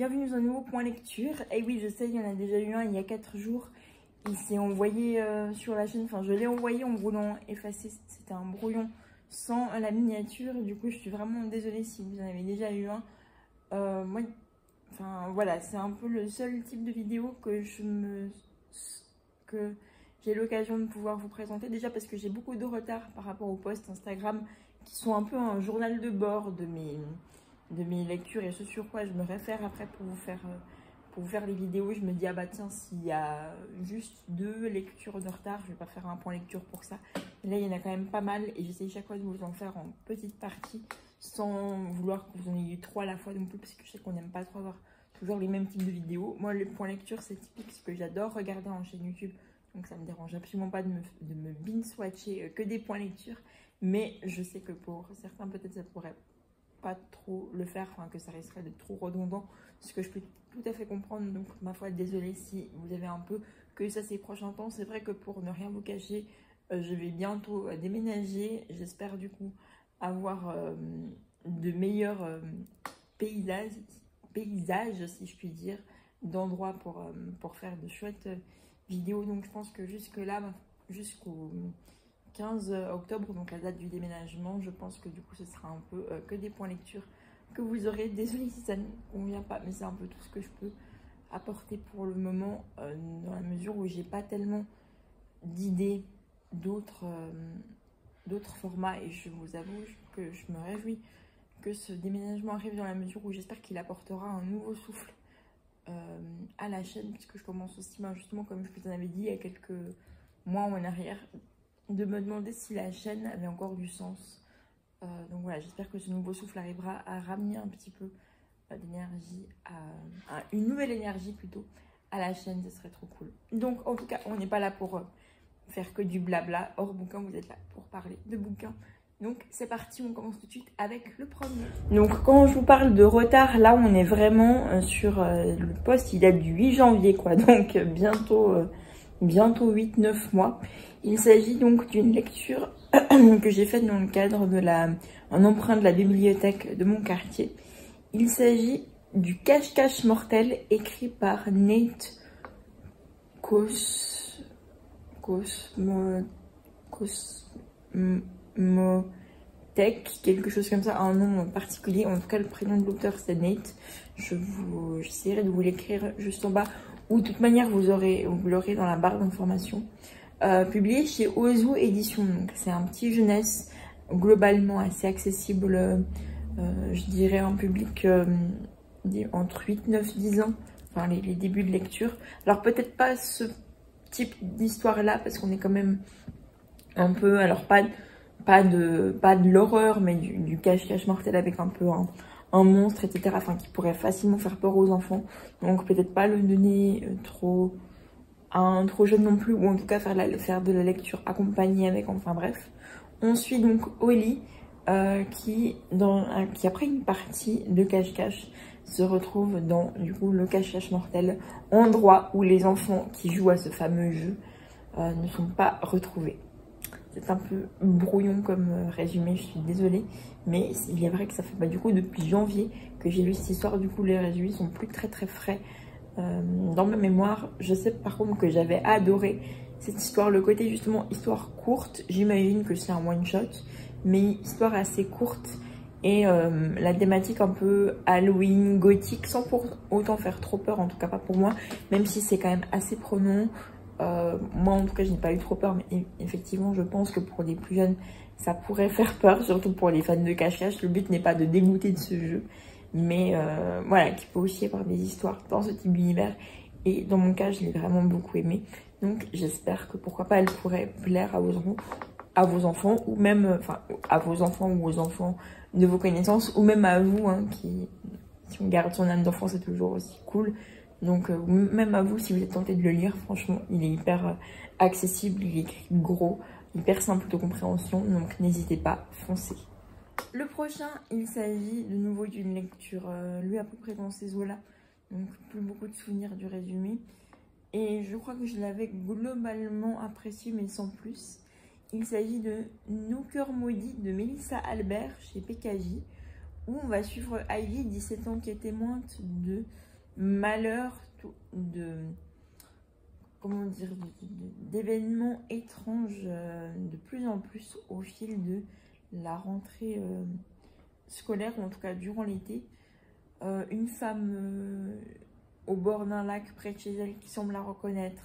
bienvenue dans un nouveau point lecture. Et oui, je sais, il y en a déjà eu un il y a 4 jours. Il s'est envoyé sur la chaîne, enfin je l'ai envoyé en voulant effacer, c'était un brouillon sans la miniature. Du coup, je suis vraiment désolée si vous en avez déjà eu un. Moi, enfin voilà, c'est un peu le seul type de vidéo que j'ai l'occasion de pouvoir vous présenter. Déjà parce que j'ai beaucoup de retard par rapport aux posts Instagram qui sont un peu un journal de bord de mes lectures et ce sur quoi je me réfère après pour vous faire les vidéos. Je me dis, ah bah tiens, s'il y a juste 2 lectures de retard, je vais pas faire un point lecture pour ça. Et là, il y en a quand même pas mal et j'essaie chaque fois de vous en faire en petites parties sans vouloir que vous en ayez 3 à la fois non plus, parce que je sais qu'on n'aime pas trop avoir toujours les mêmes types de vidéos. Moi, les points lecture, c'est typique, parce que j'adore regarder en chaîne YouTube, donc ça me dérange absolument pas de me binge-watcher que des points lecture. Mais je sais que pour certains, peut-être ça pourrait pas trop le faire, enfin que ça risquerait d'être trop redondant, ce que je peux tout à fait comprendre. Donc ma foi, désolée si vous avez un peu que ça ces prochains temps. C'est vrai que pour ne rien vous cacher, je vais bientôt déménager. J'espère du coup avoir de meilleurs paysages si je puis dire, d'endroits pour faire de chouettes vidéos. Donc je pense que jusque là, jusqu'au 15 octobre, donc la date du déménagement, je pense que du coup ce sera un peu que des points lecture que vous aurez. Désolée si ça ne convient pas, mais c'est un peu tout ce que je peux apporter pour le moment, dans la mesure où j'ai pas tellement d'idées d'autres formats. Et je vous avoue que je me réjouis que ce déménagement arrive, dans la mesure où j'espère qu'il apportera un nouveau souffle à la chaîne, puisque je commence aussi, justement, comme je vous en avais dit il y a quelques mois en arrière, de me demander si la chaîne avait encore du sens. Donc voilà, j'espère que ce nouveau souffle arrivera à ramener un petit peu d'énergie, une nouvelle énergie plutôt, à la chaîne. Ce serait trop cool. Donc en tout cas, on n'est pas là pour faire que du blabla hors bouquin, vous êtes là pour parler de bouquins. Donc c'est parti, on commence tout de suite avec le premier. Donc quand je vous parle de retard, là on est vraiment sur le post, il date du 8 janvier quoi, donc bientôt 8-9 mois. Il s'agit donc d'une lecture que j'ai faite dans le cadre de un emprunt de la bibliothèque de mon quartier. Il s'agit du Cache-Cache Mortel, écrit par Nate Cosmotech, quelque chose comme ça, un nom particulier. En tout cas, le prénom de l'auteur c'est Nate. J'essaierai de vous l'écrire juste en bas, ou de toute manière vous l'aurez dans la barre d'information. Publié chez Ozu Édition. Donc c'est un petit jeunesse, globalement assez accessible, je dirais un public entre 8, 9, 10 ans, enfin les débuts de lecture. Alors peut-être pas ce type d'histoire là, parce qu'on est quand même un peu, alors pas de l'horreur, mais du cache-cache mortel avec un peu un monstre, etc. Enfin qui pourrait facilement faire peur aux enfants. Donc peut-être pas le donner trop jeune non plus, ou en tout cas faire de la lecture accompagnée avec, enfin bref. On suit donc Oli qui après une partie de cache-cache se retrouve dans du coup le cache-cache mortel, endroit où les enfants qui jouent à ce fameux jeu ne sont pas retrouvés. C'est un peu brouillon comme résumé, je suis désolée, mais il est vrai que ça fait du coup depuis janvier que j'ai lu cette histoire. Du coup les résumés sont plus très frais dans ma mémoire. Je sais par contre que j'avais adoré cette histoire, le côté justement histoire courte. J'imagine que c'est un one shot, mais histoire assez courte, et la thématique un peu Halloween, gothique, sans pour autant faire trop peur, en tout cas pas pour moi, même si c'est quand même assez prenant. Moi en tout cas je n'ai pas eu trop peur, mais effectivement je pense que pour des plus jeunes ça pourrait faire peur, surtout pour les fans de cache-cache. Le but n'est pas de dégoûter de ce jeu, mais voilà, qu'il peut aussi y avoir des histoires dans ce type d'univers, et dans mon cas je l'ai vraiment beaucoup aimé. Donc j'espère que pourquoi pas elle pourrait plaire à vos enfants, ou même à vos enfants ou aux enfants de vos connaissances, ou même à vous, si on garde son âme d'enfant, c'est toujours aussi cool. Donc même à vous, si vous êtes tenté de le lire, franchement il est hyper accessible, il est écrit gros, hyper simple de compréhension, donc n'hésitez pas, foncez. Le prochain, il s'agit de nouveau d'une lecture lue à peu près dans ces eaux-là, donc plus beaucoup de souvenirs du résumé. Et je crois que je l'avais globalement apprécié, mais sans plus. Il s'agit de Nos cœurs maudits de Mélissa Albert chez PKJ, où on va suivre Ivy, 17 ans, qui est témoin de malheurs, comment dire, d'événements étranges de plus en plus au fil de la rentrée scolaire, ou en tout cas durant l'été. Une femme au bord d'un lac près de chez elle qui semble la reconnaître.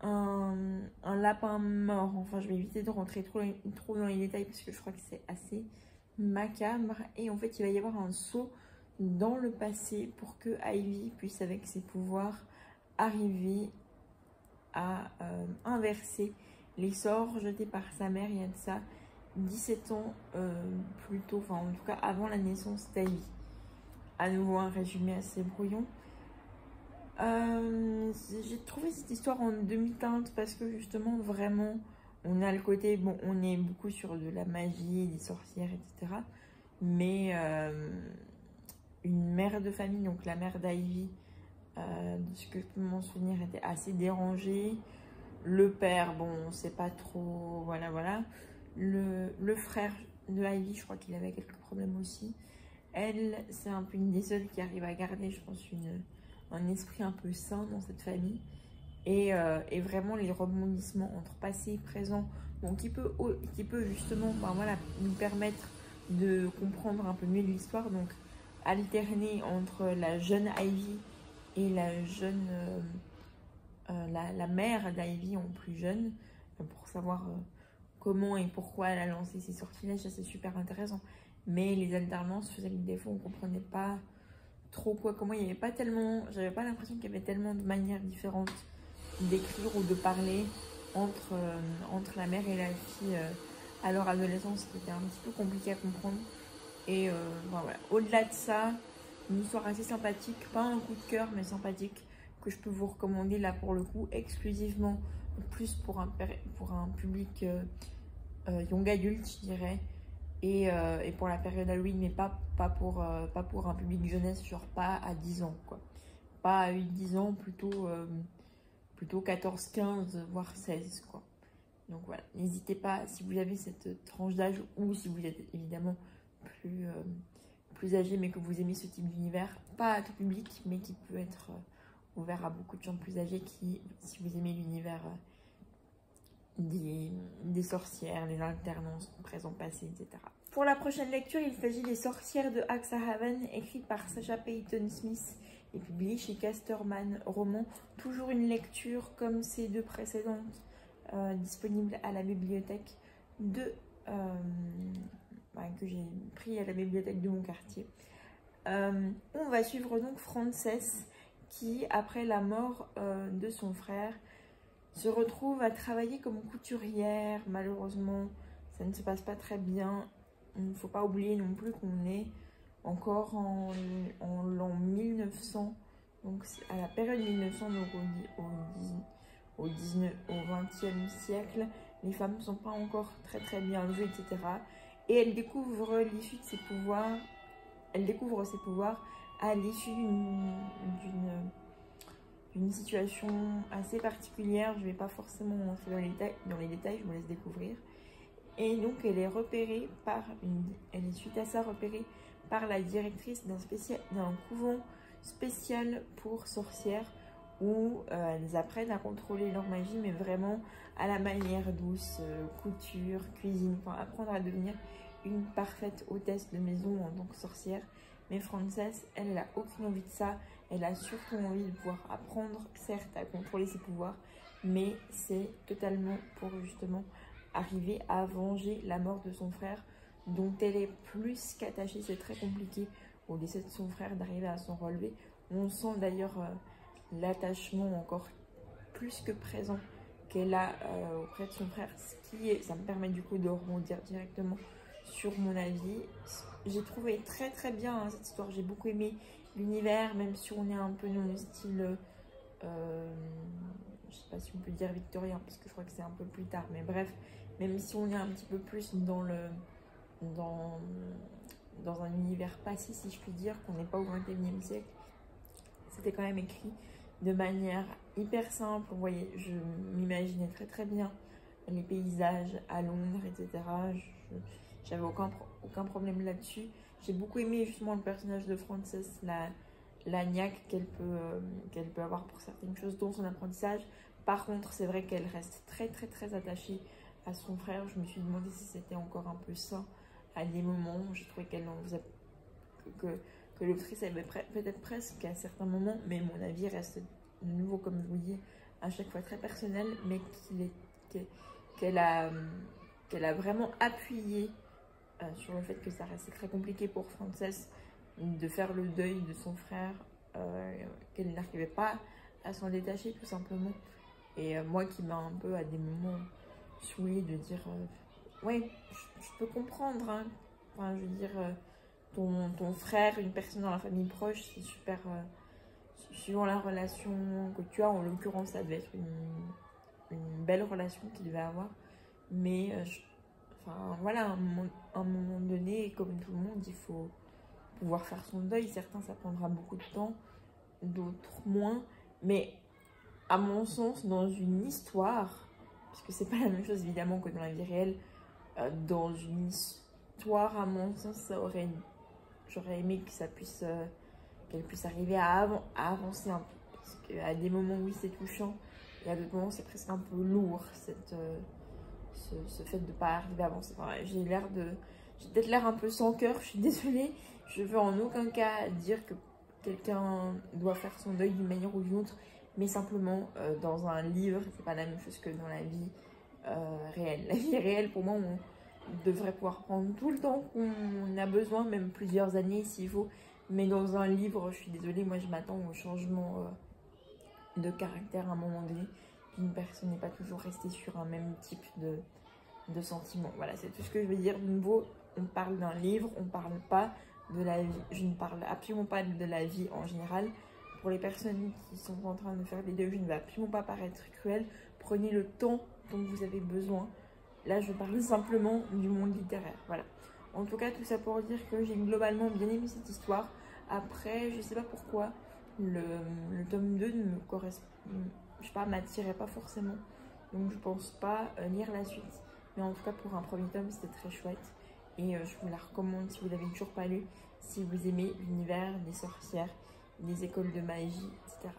Un lapin mort. Enfin, je vais éviter de rentrer trop dans les détails parce que je crois que c'est assez macabre. Et en fait, il va y avoir un saut dans le passé pour que Ivy puisse, avec ses pouvoirs, arriver à inverser les sorts jetés par sa mère il y a de ça 17 ans plus tôt, enfin en tout cas avant la naissance d'Ivy. À nouveau un résumé assez brouillon. J'ai trouvé cette histoire en demi-teinte parce que justement vraiment on a le côté, bon on est beaucoup sur de la magie, des sorcières, etc. Mais une mère de famille, donc la mère d'Ivy, de ce que je peux m'en souvenir, était assez dérangée. Le père, bon on sait pas trop, voilà. Le frère de Ivy, je crois qu'il avait quelques problèmes aussi. Elle, c'est un peu une des seules qui arrive à garder, je pense, un esprit un peu sain dans cette famille. Et vraiment les rebondissements entre passé et présent, bon, qui peut justement voilà, nous permettre de comprendre un peu mieux l'histoire. Donc alterner entre la jeune Ivy et la jeune la mère d'Ivy en plus jeune, pour savoir comment et pourquoi elle a lancé ses sortilèges. Ça c'est super intéressant. Mais les alternances faisaient que des fois on comprenait pas trop comment, il y avait pas tellement, j'avais pas l'impression qu'il y avait tellement de manières différentes d'écrire ou de parler entre la mère et la fille à leur adolescence, qui était un petit peu compliqué à comprendre. Et voilà, au-delà de ça, une histoire assez sympathique, pas un coup de cœur mais sympathique, que je peux vous recommander là pour le coup exclusivement, plus pour un public young adulte je dirais. Et pour la période Halloween, mais pas pour un public jeunesse, genre pas à 10 ans, quoi. Pas à 8-10 ans, plutôt 14-15, voire 16, quoi. Donc voilà, n'hésitez pas, si vous avez cette tranche d'âge, ou si vous êtes évidemment plus âgé, mais que vous aimez ce type d'univers, pas à tout public, mais qui peut être ouvert à beaucoup de gens plus âgés, qui, si vous aimez l'univers des sorcières, les alternances, présent, passé, etc. Pour la prochaine lecture, il s'agit des Sorcières de Axhaven, écrite par Sacha Peyton Smith et publié chez Casterman Roman. Toujours une lecture comme ces deux précédentes, disponible à la bibliothèque que j'ai pris à la bibliothèque de mon quartier. On va suivre donc Frances qui, après la mort de son frère, se retrouve à travailler comme couturière. Malheureusement, ça ne se passe pas très bien. Il ne faut pas oublier non plus qu'on est encore en l'an 1900, donc à la période 1900, donc au 20e siècle. Les femmes ne sont pas encore très bien vues, etc. Et elle découvre l'issue de ses pouvoirs. Elle découvre ses pouvoirs à l'issue d'une situation assez particulière. Je ne vais pas forcément entrer dans les détails, je vous laisse découvrir. Et donc elle est repérée elle est suite à ça repérée par la directrice d'un couvent spécial pour sorcières, où elles apprennent à contrôler leur magie, mais vraiment à la manière douce, couture, cuisine, enfin apprendre à devenir une parfaite hôtesse de maison en tant que sorcière. Mais Frances, elle n'a aucune envie de ça. Elle a surtout envie de pouvoir apprendre, certes, à contrôler ses pouvoirs, mais c'est totalement pour justement arriver à venger la mort de son frère, dont elle est plus qu'attachée. C'est très compliqué au décès de son frère d'arriver à s'en relever. On sent d'ailleurs l'attachement encore plus que présent qu'elle a auprès de son frère, ça me permet du coup de rebondir directement sur mon avis. J'ai trouvé très bien cette histoire, j'ai beaucoup aimé l'univers, même si on est un peu dans le style, je sais pas si on peut dire victorien, parce que je crois que c'est un peu plus tard, mais bref, même si on est un petit peu plus dans un univers passé, si je puis dire, qu'on n'est pas au 21e siècle, c'était quand même écrit de manière hyper simple. Vous voyez, je m'imaginais très bien les paysages à Londres, etc. J'avais aucun problème là-dessus. J'ai beaucoup aimé justement le personnage de Frances, la niaque qu'elle peut avoir pour certaines choses, dont son apprentissage. Par contre, c'est vrai qu'elle reste très attachée à son frère. Je me suis demandé si c'était encore un peu sain à des moments. J'ai trouvé qu'elle en faisait que l'autrice avait peut-être presque à certains moments, mais mon avis reste de nouveau, comme je vous dis, à chaque fois très personnel, mais qu'elle a vraiment appuyé sur le fait que ça restait très compliqué pour Frances de faire le deuil de son frère, qu'elle n'arrivait pas à s'en détacher tout simplement. Et moi qui m'a un peu à des moments saoulée de dire ouais, je peux comprendre, hein. Enfin, je veux dire, ton frère, une personne dans la famille proche, c'est super, suivant la relation que tu as, en l'occurrence ça devait être une belle relation qu'il devait avoir, mais enfin voilà, à un moment donné, comme tout le monde, il faut pouvoir faire son deuil. Certains ça prendra beaucoup de temps, d'autres moins, mais à mon sens, dans une histoire, parce que c'est pas la même chose évidemment que dans la vie réelle, dans une histoire, à mon sens, j'aurais aimé que ça puisse, qu'elle puisse arriver à avancer un peu. Parce qu'à des moments, oui, c'est touchant, et à d'autres moments, c'est presque un peu lourd, ce fait de ne pas arriver à avancer. Enfin, j'ai peut-être l'air un peu sans cœur, je suis désolée. Je veux en aucun cas dire que quelqu'un doit faire son deuil d'une manière ou d'une autre, mais simplement dans un livre, c'est pas la même chose que dans la vie réelle. La vie réelle, pour moi, on devrait pouvoir prendre tout le temps qu'on a besoin, même plusieurs années s'il faut. Mais dans un livre, je suis désolée, moi je m'attends au changement de caractère à un moment donné. Une personne n'est pas toujours restée sur un même type de sentiments. Voilà, c'est tout ce que je veux dire. De nouveau, on parle d'un livre, on parle pas de la vie. Je ne parle absolument pas de la vie en général. Pour les personnes qui sont en train de faire des deuils, je ne vais absolument pas paraître cruelle. Prenez le temps dont vous avez besoin. Là, je parle simplement du monde littéraire. Voilà. En tout cas, tout ça pour dire que j'ai globalement bien aimé cette histoire. Après, je sais pas pourquoi le tome 2 ne me correspond, je sais pas, m'attirait pas forcément. Donc, je pense pas lire la suite. Mais en tout cas, pour un premier tome, c'était très chouette. Et je vous la recommande si vous l'avez toujours pas lu, si vous aimez l'univers des sorcières, des écoles de magie, etc.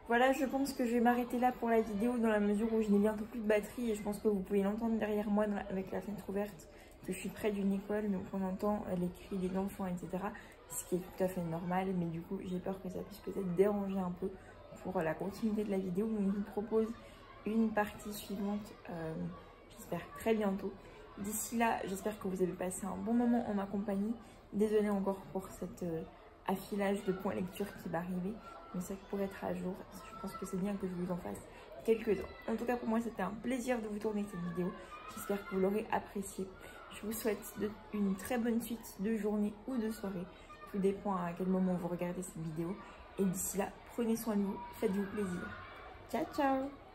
Voilà, je pense que je vais m'arrêter là pour la vidéo dans la mesure où je n'ai bientôt plus de batterie et je pense que vous pouvez l'entendre derrière moi avec la fenêtre ouverte, que je suis près d'une école, donc on entend les cris des enfants, etc. Ce qui est tout à fait normal, mais du coup j'ai peur que ça puisse peut-être déranger un peu pour la continuité de la vidéo. Donc je vous propose une partie suivante, j'espère très bientôt. D'ici là, j'espère que vous avez passé un bon moment en ma compagnie. Désolée encore pour cet affilage de points lecture qui va arriver, mais ça pourrait être à jour. Je pense que c'est bien que je vous en fasse quelques-uns. En tout cas, pour moi, c'était un plaisir de vous tourner cette vidéo. J'espère que vous l'aurez appréciée. Je vous souhaite une très bonne suite de journée ou de soirée. Tout dépend à quel moment vous regardez cette vidéo. Et d'ici là, prenez soin de vous, faites-vous plaisir. Ciao, ciao!